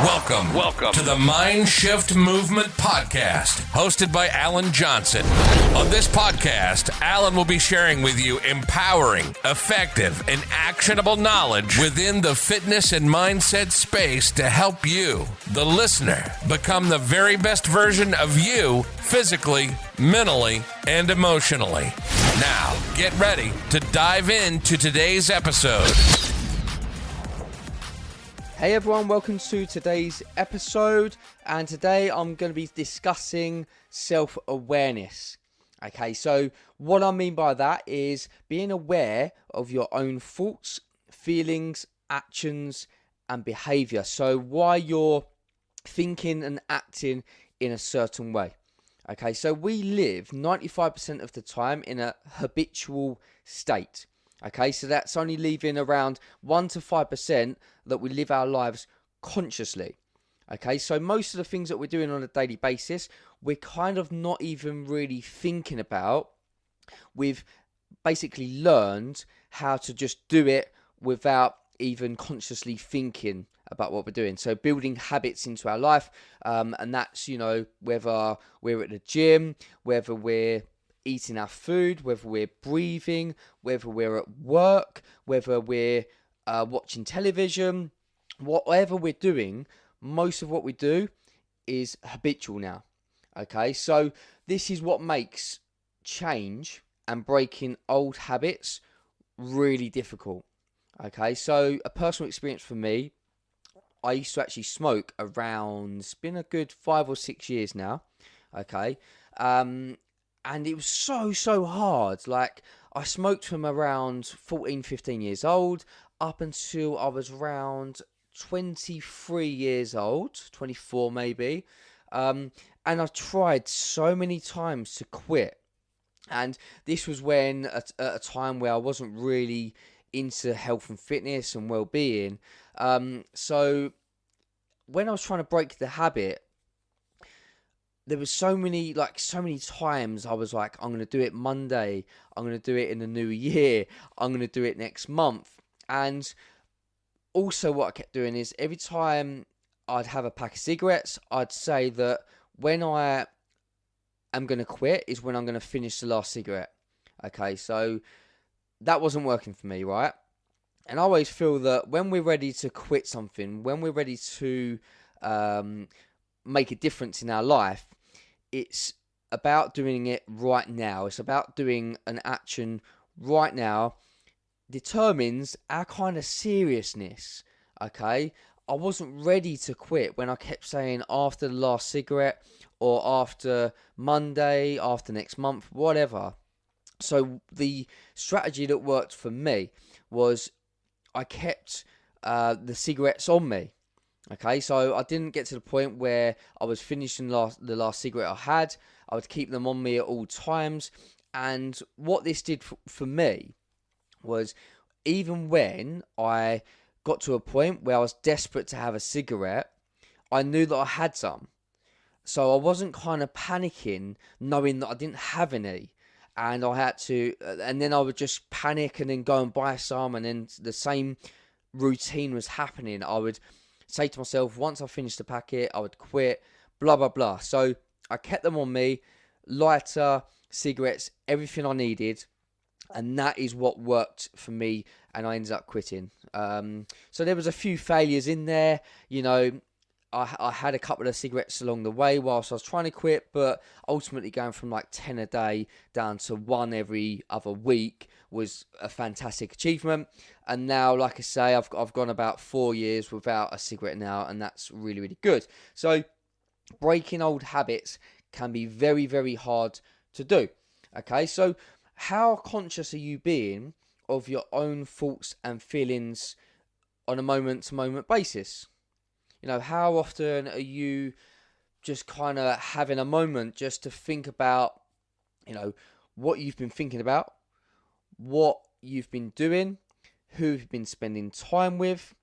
Welcome to the MindShift Movement Podcast, hosted by Alan Johnson. On this podcast, Alan will be sharing with you empowering, effective, and actionable knowledge within the fitness and mindset space to help you, the listener, become the very best version of you physically, mentally, and emotionally. Now, get ready to dive into today's episode. Hey everyone, welcome to today's episode, and today I'm going to be discussing self-awareness. Okay, so what I mean by that is being aware of your own thoughts, feelings, actions, and behavior. So why you're thinking and acting in a certain way. Okay, so we live 95% of the time in a habitual state. Okay, so that's only leaving around 1 to 5% that we live our lives consciously. Okay, so most of the things that we're doing on a daily basis, we're kind of not even really thinking about. We've basically learned how to just do it without even consciously thinking about what we're doing. So building habits into our life, and that's, whether we're at the gym, whether we're eating our food, whether we're breathing, whether we're at work, whether we're watching television, whatever we're doing, most of what we do is habitual now. Okay, so this is what makes change and breaking old habits really difficult. Okay, so a personal experience for me, I used to actually smoke around, it's been a good 5 or 6 years now. Okay, and it was so hard. Like, I smoked from around 14, 15 years old up until I was around 23 years old, 24 maybe. And I tried so many times to quit. And this was when, at a time where I wasn't really into health and fitness and well-being. So when I was trying to break the habit, there was so many times I was like, I'm going to do it Monday. I'm going to do it in the new year. I'm going to do it next month. And also what I kept doing is every time I'd have a pack of cigarettes, I'd say that when I am going to quit is when I'm going to finish the last cigarette. Okay, so that wasn't working for me, right? And I always feel that when we're ready to quit something, when we're ready to make a difference in our life, it's about doing it right now. It's about doing an action right now. Determines our kind of seriousness. Okay, I wasn't ready to quit when I kept saying after the last cigarette, or after Monday, after next month, whatever. So the strategy that worked for me was I kept the cigarettes on me. Okay, so I didn't get to the point where I was finishing the last cigarette I had. I would keep them on me at all times. And what this did for me was, even when I got to a point where I was desperate to have a cigarette, I knew that I had some. So I wasn't kind of panicking, knowing that I didn't have any. And I had to, and then I would just panic and then go and buy some. And then the same routine was happening. I would say to myself, once I finished the packet, I would quit, blah, blah, blah. So I kept them on me, lighter, cigarettes, everything I needed. And that is what worked for me, and I ended up quitting. So there was a few failures in there. I had a couple of cigarettes along the way whilst I was trying to quit, but ultimately going from like 10 a day down to 1 every other week was a fantastic achievement. And now, like I say, I've gone about 4 years without a cigarette now, and that's really, really good. So breaking old habits can be very, very hard to do. Okay, so how conscious are you being of your own thoughts and feelings on a moment-to-moment basis? How often are you just kind of having a moment just to think about, what you've been thinking about, what you've been doing, who you've been spending time with,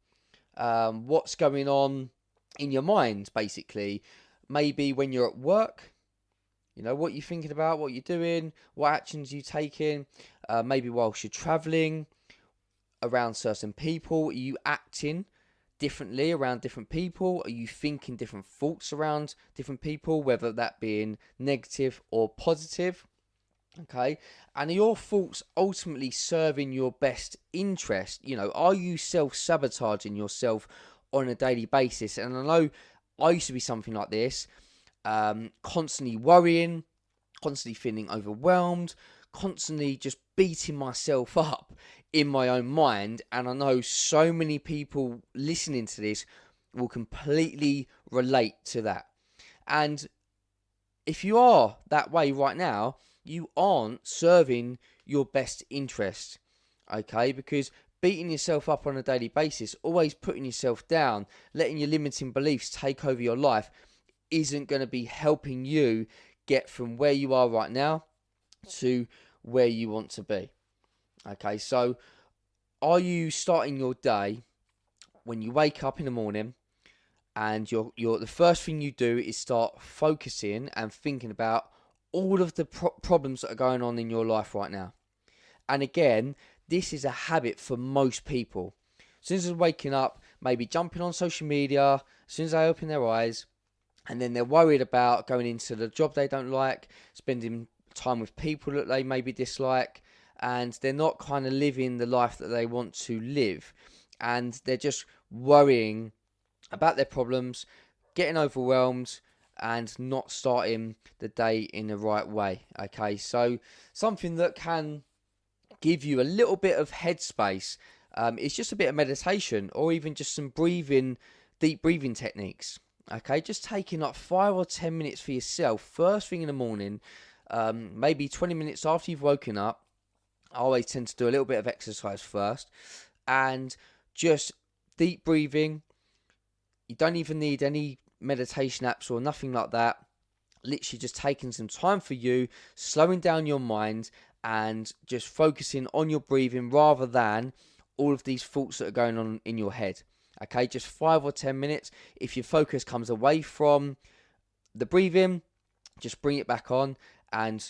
what's going on in your mind, basically. Maybe when you're at work, what you're thinking about, what you're doing, what actions you're taking, maybe whilst you're traveling, around certain people, are you acting differently around different people? Are you thinking different thoughts around different people, whether that being negative or positive? Okay, and are your thoughts ultimately serving your best interest? Are you self-sabotaging yourself on a daily basis? And I know I used to be something like this, constantly worrying, constantly feeling overwhelmed, constantly just beating myself up in my own mind. And I know so many people listening to this will completely relate to that. And if you are that way right now, you aren't serving your best interest, okay? Because beating yourself up on a daily basis, always putting yourself down, letting your limiting beliefs take over your life, isn't going to be helping you get from where you are right now to where you want to be. Okay, so are you starting your day when you wake up in the morning and you're the first thing you do is start focusing and thinking about all of the problems that are going on in your life right now? And again, this is a habit for most people. As soon as they're waking up, maybe jumping on social media, as soon as they open their eyes, and then they're worried about going into the job they don't like, spending time with people that they maybe dislike, and they're not kind of living the life that they want to live. And they're just worrying about their problems, getting overwhelmed, and not starting the day in the right way. Okay, so something that can give you a little bit of headspace is just a bit of meditation, or even just some deep breathing techniques. Okay, just taking like 5 or 10 minutes for yourself first thing in the morning, maybe 20 minutes after you've woken up. I always tend to do a little bit of exercise first, and just deep breathing. You don't even need any meditation apps or nothing like that. Literally just taking some time for you, slowing down your mind, and just focusing on your breathing rather than all of these thoughts that are going on in your head. Okay, just 5 or 10 minutes. If your focus comes away from the breathing, just bring it back on and,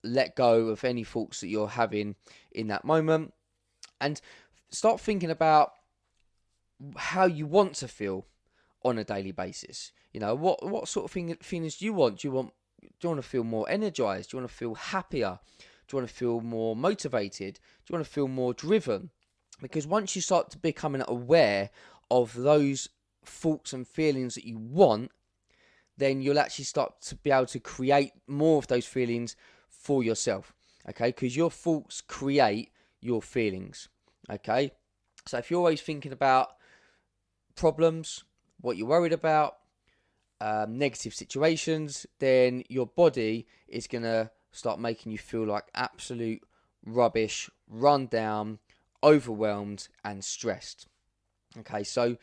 let go of any thoughts that you're having in that moment. And start thinking about how you want to feel on a daily basis. What sort of feelings do you want? Do you want to feel more energized? Do you want to feel happier? Do you want to feel more motivated? Do you want to feel more driven? Because once you start to becoming aware of those thoughts and feelings that you want, then you'll actually start to be able to create more of those feelings for yourself. Okay, because your thoughts create your feelings. Okay, so if you're always thinking about problems, what you're worried about, negative situations, then your body is going to start making you feel like absolute rubbish, run down, overwhelmed and stressed. Okay, so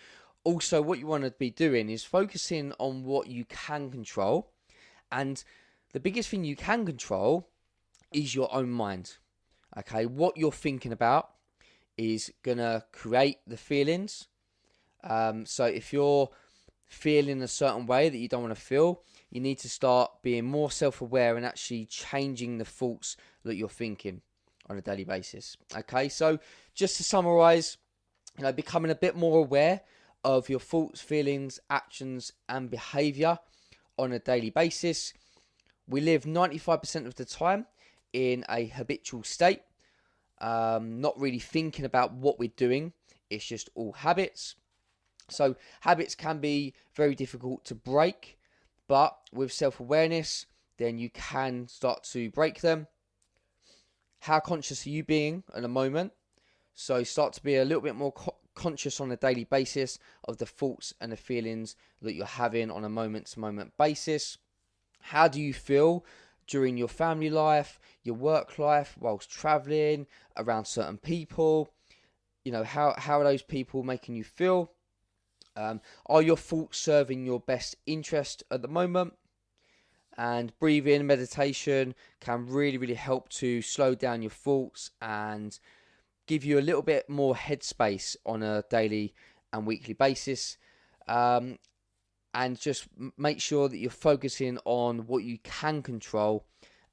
also what you want to be doing is focusing on what you can control, and the biggest thing you can control is your own mind. Okay, what you're thinking about is gonna create the feelings. So if you're feeling a certain way that you don't want to feel, you need to start being more self-aware and actually changing the thoughts that you're thinking on a daily basis. Okay, so just to summarize, becoming a bit more aware of your thoughts, feelings, actions, and behavior on a daily basis. We live 95% of the time in a habitual state, not really thinking about what we're doing. It's just all habits. So habits can be very difficult to break, but with self-awareness, then you can start to break them. How conscious are you being in a moment? So start to be a little bit more conscious on a daily basis of the thoughts and the feelings that you're having on a moment-to-moment basis. How do you feel during your family life, your work life, whilst traveling, around certain people? How are those people making you feel? Are your thoughts serving your best interest at the moment? And breathing, meditation can really, really help to slow down your thoughts and give you a little bit more headspace on a daily and weekly basis. And just make sure that you're focusing on what you can control,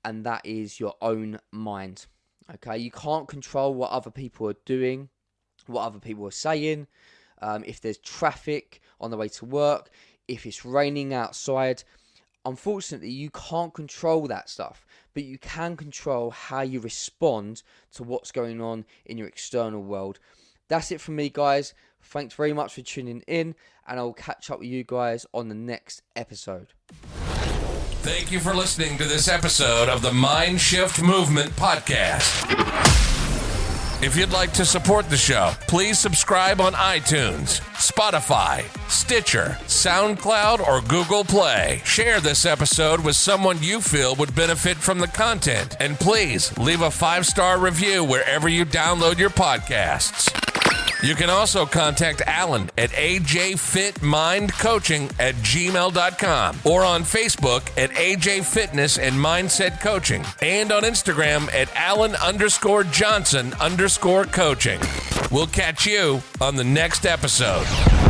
and that is your own mind. Okay, you can't control what other people are doing, what other people are saying. if there's traffic on the way to work, if it's raining outside. Unfortunately, you can't control that stuff, but you can control how you respond to what's going on in your external world. That's it from me, guys. Thanks very much for tuning in, and I'll catch up with you guys on the next episode. Thank you for listening to this episode of the MindShift Movement Podcast. If you'd like to support the show, please subscribe on iTunes, Spotify, Stitcher, SoundCloud, or Google Play. Share this episode with someone you feel would benefit from the content. And please leave a 5-star review wherever you download your podcasts. You can also contact Alan at ajfitmindcoaching@gmail.com or on Facebook at AJ Fitness and Mindset Coaching and on Instagram at Alan_Johnson_coaching. We'll catch you on the next episode.